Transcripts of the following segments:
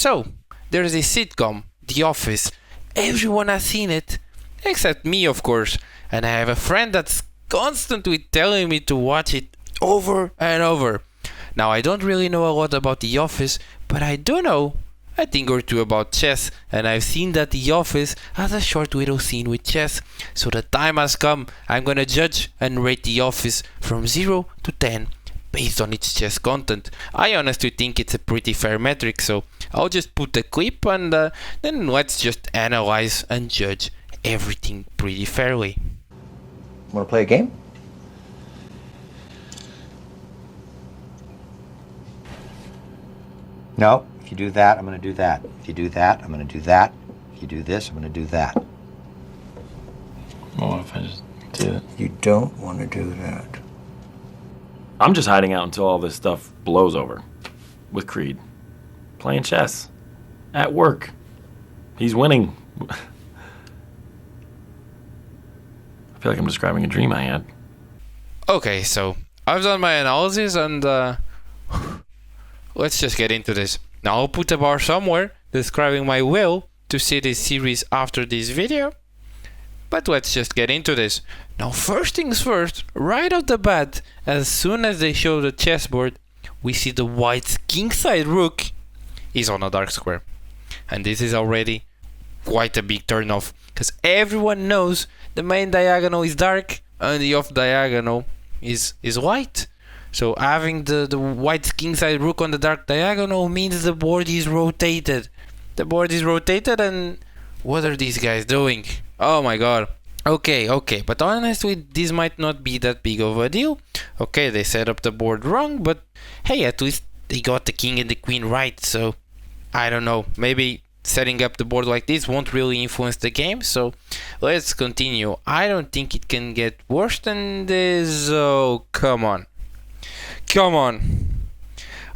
So, there's a sitcom, The Office. Everyone has seen it, except me, of course. And I have a friend that's constantly telling me to watch it over and over. Now, I don't really know a lot about The Office, but I do know a thing or two about chess, and I've seen that The Office has a short little scene with chess. So the time has come. I'm gonna judge and rate The Office from 0 to 10 based on its chess content. I honestly think it's a pretty fair metric, so I'll just put the clip and then let's just analyze and judge everything pretty fairly. Want to play a game? No. If you do that, I'm going to do that. If you do that, I'm going to do that. If you do this, I'm going to do that. Well, what if I just do it? You don't want to do that. I'm just hiding out until all this stuff blows over. With Creed. Playing chess. At work. He's winning. I feel like I'm describing a dream I had. Okay, so I've done my analysis and let's just get into this. Now I'll put a bar somewhere describing my will to see this series after this video. But let's just get into this. Now first things first, right off the bat, as soon as they show the chessboard, we see the white's kingside rook is on a dark square. And this is already quite a big turn off, because everyone knows the main diagonal is dark and the off diagonal is white. So having the white kingside rook on the dark diagonal means the board is rotated. The board is rotated, and what are these guys doing? Oh my god. Okay, but honestly, this might not be that big of a deal. Okay, they set up the board wrong, but hey, at least they got the king and the queen right, so I don't know. Maybe setting up the board like this won't really influence the game, so let's continue. I don't think it can get worse than this. Oh, come on.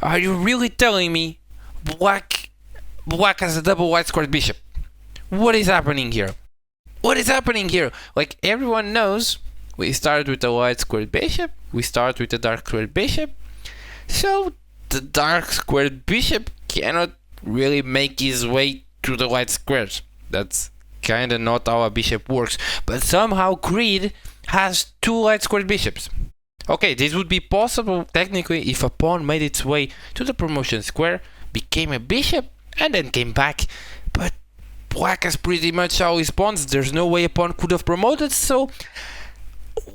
Are you really telling me black has a double white squared bishop? What is happening here? Like, everyone knows we start with a white squared bishop, we start with a dark squared bishop, so the dark squared bishop cannot really make his way to the white squares. That's kinda not how a bishop works. But somehow Creed has two white squared bishops. Okay, this would be possible technically if a pawn made its way to the promotion square, became a bishop, and then came back. But black has pretty much all his pawns. There's no way a pawn could have promoted, so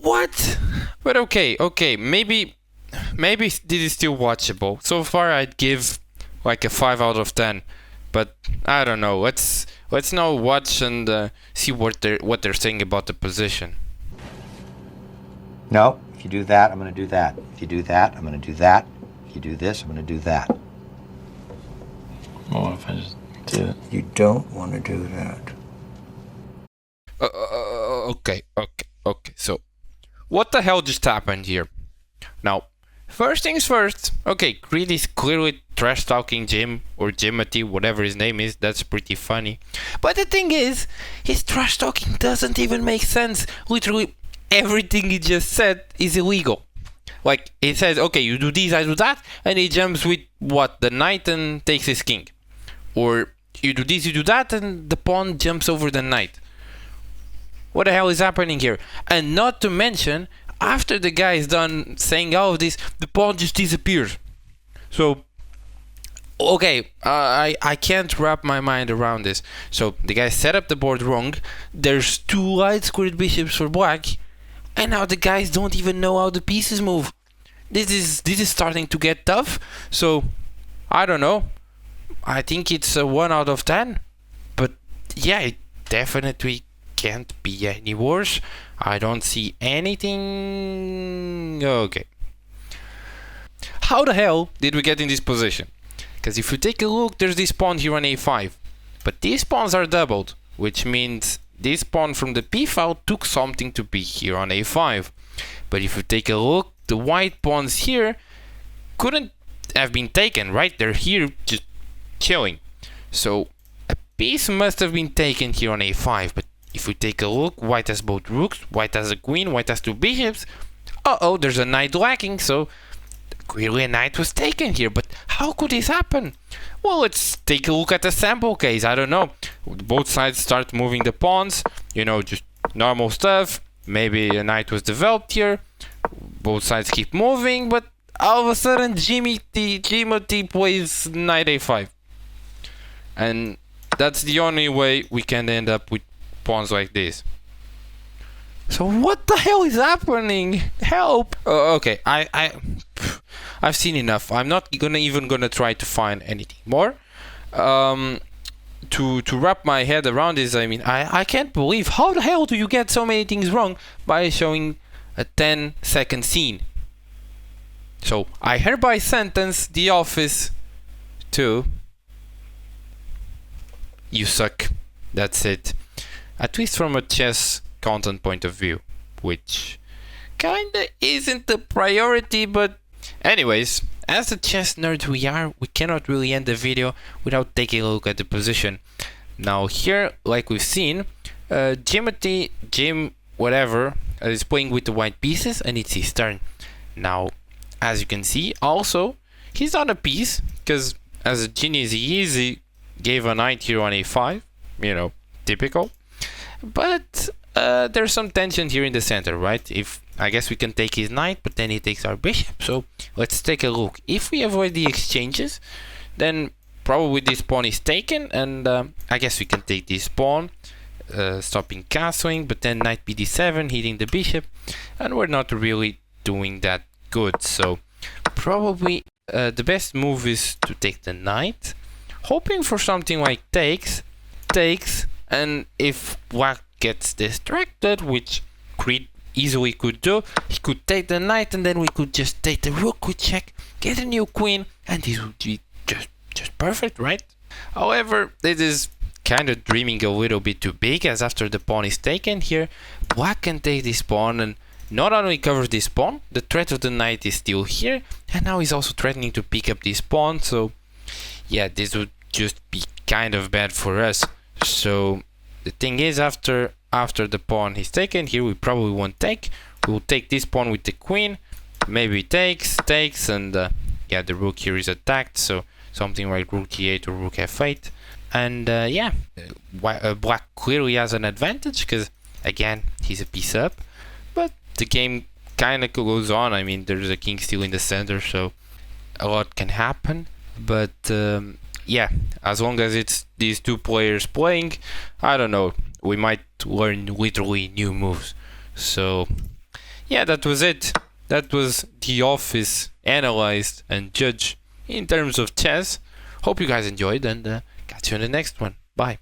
what? But okay, maybe this is still watchable. So far I'd give like a 5 out of 10. But I don't know. Let's now watch and see what they're saying about the position. No. If you do that, I'm going to do that. If you do that, I'm going to do that. If you do this, I'm going to do that. Well, what if I just do it? You don't want to do that. Okay. So, what the hell just happened here? Now, first things first. Okay, Creed is clearly trash talking Jim or Jimothy, whatever his name is. That's pretty funny. But the thing is, his trash talking doesn't even make sense. Literally, everything he just said is illegal. Like, he says, okay, you do this, I do that, and he jumps with what? The knight and takes his king. Or you do this, you do that, and the pawn jumps over the knight. What the hell is happening here? And not to mention, after the guy is done saying all of this, the pawn just disappears. So, okay, I can't wrap my mind around this. So, the guy set up the board wrong. There's two light squared bishops for black. And now the guys don't even know how the pieces move. This is starting to get tough. So, I don't know. I think it's a 1 out of 10. But yeah, it definitely can't be any worse. I don't see anything. Okay. How the hell did we get in this position? Because if you take a look, there's this pawn here on a5. But these pawns are doubled, which means this pawn from the p file took something to be here on a5. But if you take a look, the white pawns here couldn't have been taken, right? They're here just chilling. So a piece must have been taken here on a5. But if we take a look, white has both rooks, white has a queen, white has two bishops. Uh-oh, there's a knight lacking, so clearly a knight was taken here, but how could this happen? Well, let's take a look at the sample case. I don't know. Both sides start moving the pawns, just normal stuff. Maybe a knight was developed here. Both sides keep moving, but all of a sudden Timothy plays knight a5. And that's the only way we can end up with pawns like this. So what the hell is happening? Help! Okay, I've seen enough. I'm not gonna try to find anything more. To wrap my head around this, I mean, I can't believe how the hell do you get so many things wrong by showing a 10-second scene. So I hereby sentence The Office to you suck. That's it. At least from a chess content point of view, which kinda isn't the priority, but anyways, as the chess nerds we are, we cannot really end the video without taking a look at the position. Now here, like we've seen, Jim whatever is playing with the white pieces, and it's his turn. Now, as you can see, also, he's not a piece, because as a genius he is, he gave a knight here on a5, typical. But there's some tension here in the center, right? I guess we can take his knight, but then he takes our bishop. So let's take a look. If we avoid the exchanges, then probably this pawn is taken, and I guess we can take this pawn, stopping castling, but then knight bd7, hitting the bishop, and we're not really doing that good. So probably the best move is to take the knight, hoping for something like takes, and if black gets distracted, which Creed easily could do, he could take the knight, and then we could just take the rook with check, get a new queen, and this would be just perfect, right? However, this is kind of dreaming a little bit too big, as after the pawn is taken here, black can take this pawn and not only cover this pawn, the threat of the knight is still here, and now he's also threatening to pick up this pawn. So yeah, this would just be kind of bad for us. So the thing is, after the pawn is taken here, we probably won't take. We'll take this pawn with the queen, maybe takes, and yeah, the rook here is attacked, so something like rook g8 or rook f8. And yeah, black clearly has an advantage, because again, he's a piece up, but the game kind of goes on. I mean, there's a king still in the center, so a lot can happen. But yeah, as long as it's these two players playing, I don't know, we might learn literally new moves. So yeah, that was it. That was The Office analyzed and judged in terms of chess. Hope you guys enjoyed, and catch you in the next one. Bye.